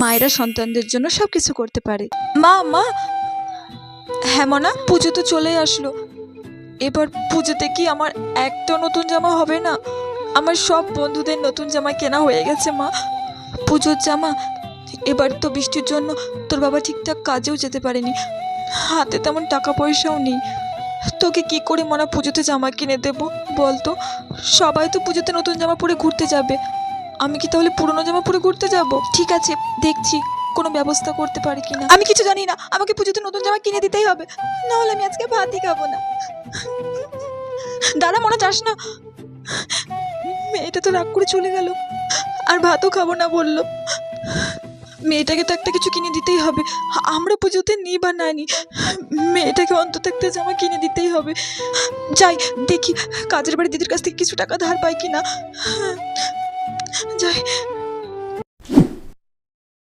মায়েরা সন্তানদের জন্য সবকিছু করতে পারে। মা মা, হ্যাঁ মনা, পুজো তো চলেই আসলো। এবার পুজোতে কি আমার একটা নতুন জামা হবে না? আমার সব বন্ধুদের নতুন জামা কেনা হয়ে গেছে মা, পুজোর জামা। এবার তো বৃষ্টির জন্য তোর বাবা ঠিকঠাক কাজেও যেতে পারেনি, হাতে তেমন টাকা পয়সাও নেই। তোকে কি করে মনা পুজোতে জামা কিনে দেবো বলতো? সবাই তো পুজোতে নতুন জামা পরে ঘুরতে যাবে, আমি কি তাহলে পুরনো জামা পরে ঘুরতে যাব? ঠিক আছে, দেখছি কোনো ব্যবস্থা করতে পারি কিনা। আমি কিছু জানি না, আমাকে পুজোতে নতুন জামা কিনে দিতেই হবে, নাহলে আমি আজকে ভাতই খাবো না। দাঁড়া মনে যাস না, মেয়েটা তো রাগ করে চলে গেল, আর ভাতও খাবো না বললো। মেয়েটাকে তো একটা কিছু কিনে দিতেই হবে, আমরা পুজোতে নিই বা না নিই, মেয়েটাকে অন্তত একটা জামা কিনে দিতেই হবে। যাই দেখি কাজের বাড়ি দিদির কাছ থেকে কিছু টাকা ধার পাই কিনা, যাই।